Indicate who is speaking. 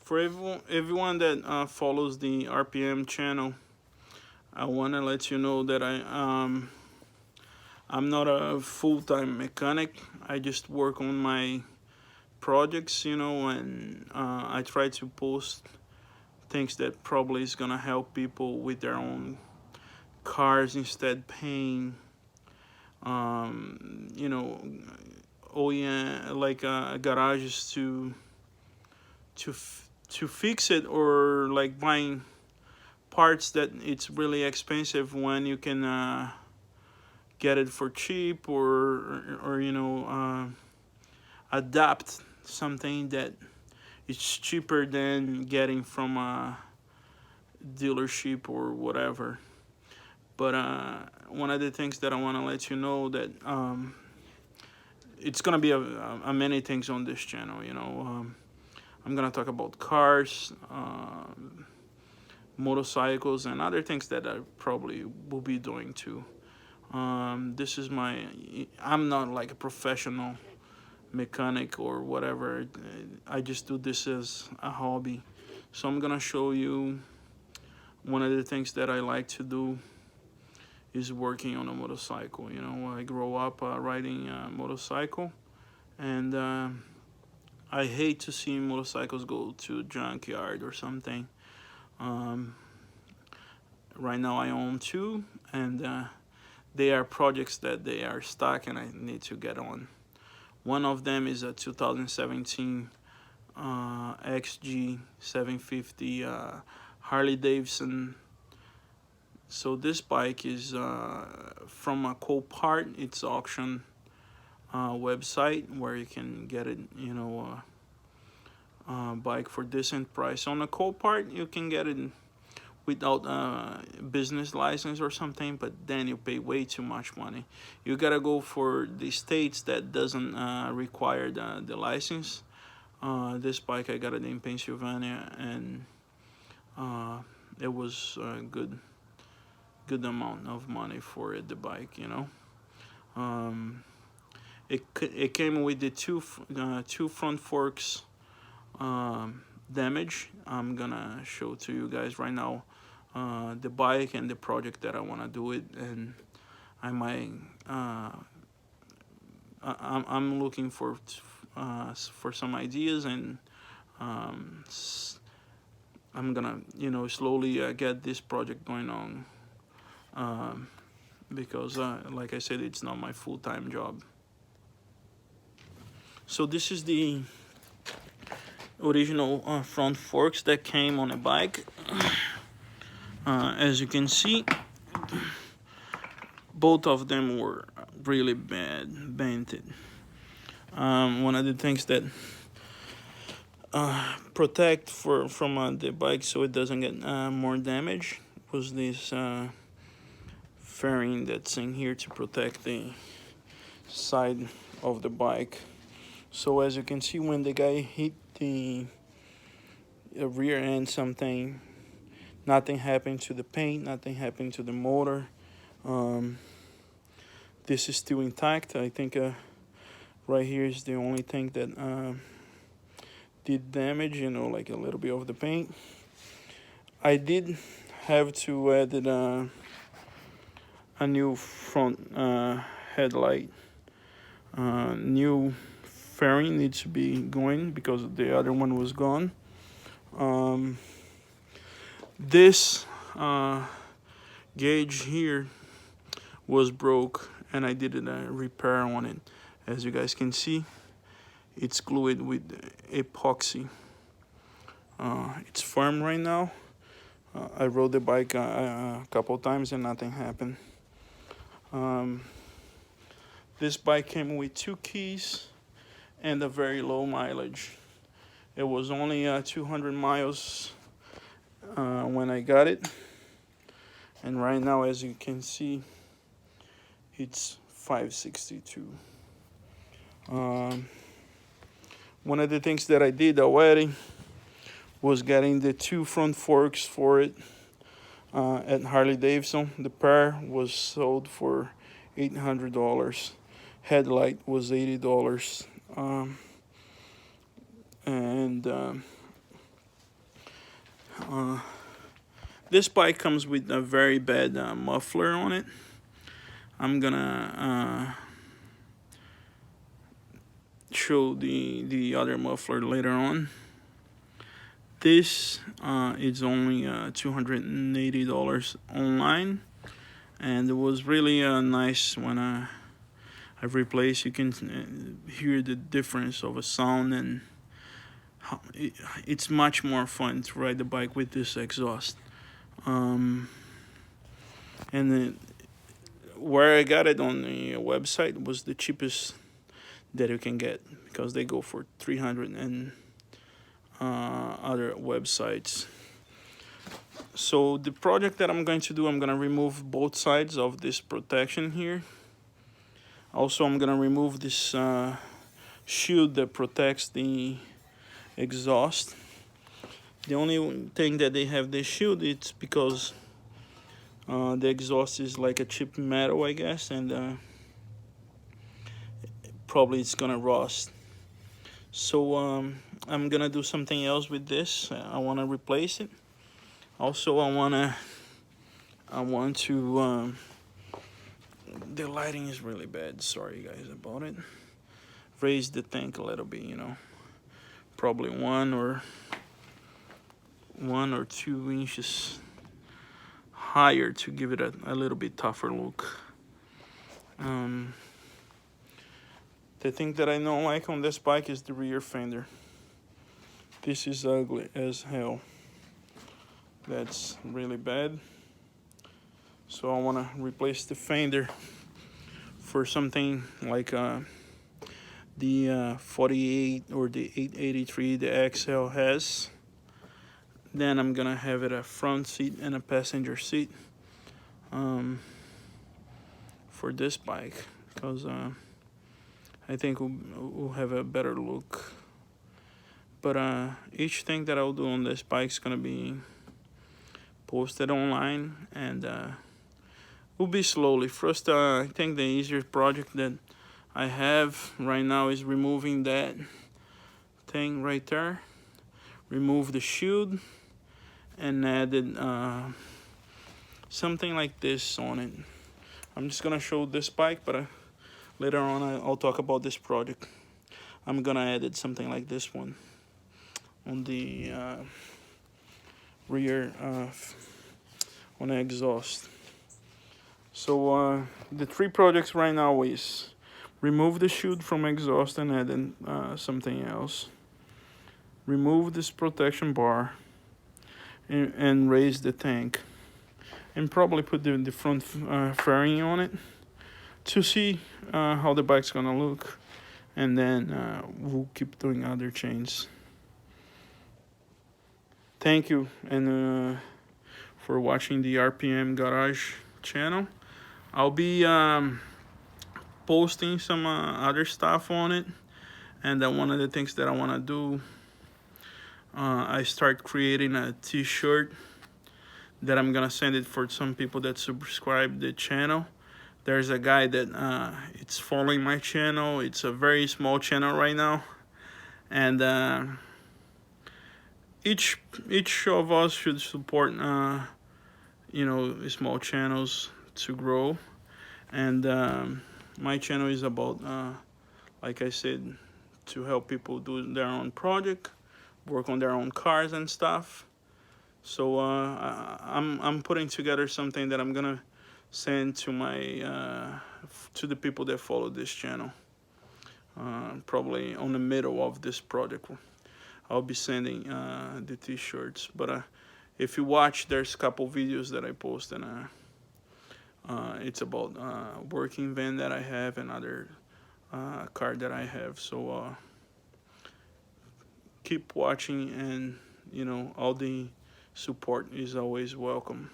Speaker 1: For everyone that follows the RPM channel, I want to let you know that I'm not a full-time mechanic. I just work on my projects, and I try to post things that probably is gonna help people with their own cars instead paying, um, you know, like garages to fix it, or like buying parts that it's really expensive when you can get it for cheap, or adapt something that is cheaper than getting from a dealership or whatever. But one of the things that I want to let you know that it's gonna be a many things on this channel. I'm gonna talk about cars, motorcycles, and other things that I probably will be doing too. This is I'm not like a professional mechanic or whatever. I just do this as a hobby. So I'm gonna show you one of the things that I like to do is working on a motorcycle. I grew up riding a motorcycle, and I hate to see motorcycles go to junkyard or something. Um, right now I own two, and they are projects that they are stuck and I need to get on. One of them is a 2017 XG 750 Harley Davidson. So this bike is from a Copart. It's auction website where you can get it. Bike for decent price. On a Copart, you can get it without a business license or something, but then you pay way too much money. You gotta go for the states that doesn't require the license. This bike I got it in Pennsylvania, and it was a good amount of money for it, the bike. Um, it came with the two front forks damage. I'm gonna show to you guys right now the bike and the project that I want to do it, and I might I'm looking for some ideas, and um, I'm gonna slowly get this project going on, um, because like I said, it's not my full-time job. So this is the original front forks that came on a bike. As you can see, both of them were really bad, bented. One of the things that protect from the bike so it doesn't get more damage was this fairing that's in here to protect the side of the bike. So as you can see, when the guy hit the rear end, nothing happened to the paint, nothing happened to the motor. This is still intact. I think right here is the only thing that did damage, like a little bit of the paint. I did have to add a new front headlight. New fairing needs to be going because the other one was gone. This gauge here was broke, and I did a repair on it. As you guys can see, it's glued with epoxy. It's firm right now. I rode the bike a couple times and nothing happened. This bike came with 2 keys and a very low mileage. It was only 200 miles when I got it, and right now, as you can see, it's 562. One of the things that I did already was getting the 2 front forks for it at Harley Davidson. The pair was sold for $800. Headlight was $80. And Uh, this bike comes with a very bad muffler on it. I'm gonna show the other muffler later on. This is only $280 online, and it was really nice when I've replaced. You can hear the difference of a sound, and it's much more fun to ride the bike with this exhaust. Um, and then where I got it on the website was the cheapest that you can get, because they go for 300 and other websites. So the project that I'm going to do, I'm going to remove both sides of this protection here. Also, I'm going to remove this shield that protects the exhaust. The only thing that they have this shield, it's because the exhaust is like a cheap metal, I guess, and probably it's gonna rust. So I'm gonna do something else with this. I want to replace it. Also, I want to. The lighting is really bad. Sorry, guys, about it. Raise the tank a little bit, probably 1 or 2 inches higher to give it a little bit tougher look. The thing that I don't like on this bike is the rear fender. This is ugly as hell. That's really bad. So I want to replace the fender for something like the 48 or the 883 the XL has. Then I'm gonna have it a front seat and a passenger seat for this bike, because I think we'll have a better look. But each thing that I'll do on this bike is gonna be posted online, and will be slowly. First, I think the easiest project that I have right now is removing that thing right there. Remove the shield and added something like this on it. I'm just gonna show this bike, but later on I'll talk about this project. I'm gonna add something like this one on the rear on the exhaust. So the 3 projects right now is remove the shield from exhaust and add in something else. Remove this protection bar and raise the tank, and probably put the front fairing on it to see how the bike's gonna look, and then we'll keep doing other chains. Thank you, and for watching the RPM Garage channel. I'll be posting some other stuff on it, and one of the things that I want to do, I start creating a t-shirt that I'm gonna send it for some people that subscribe the channel. There's a guy that it's following my channel. It's a very small channel right now, and each of us should support small channels to grow. And my channel is about like I said, to help people do their own project, work on their own cars and stuff. So I'm putting together something that I'm gonna send to my to the people that follow this channel. Probably on the middle of this project, I'll be sending the t-shirts. But if you watch, there's a couple videos that I post, and it's about working van that I have and other car that I have. So keep watching, and all the support is always welcome.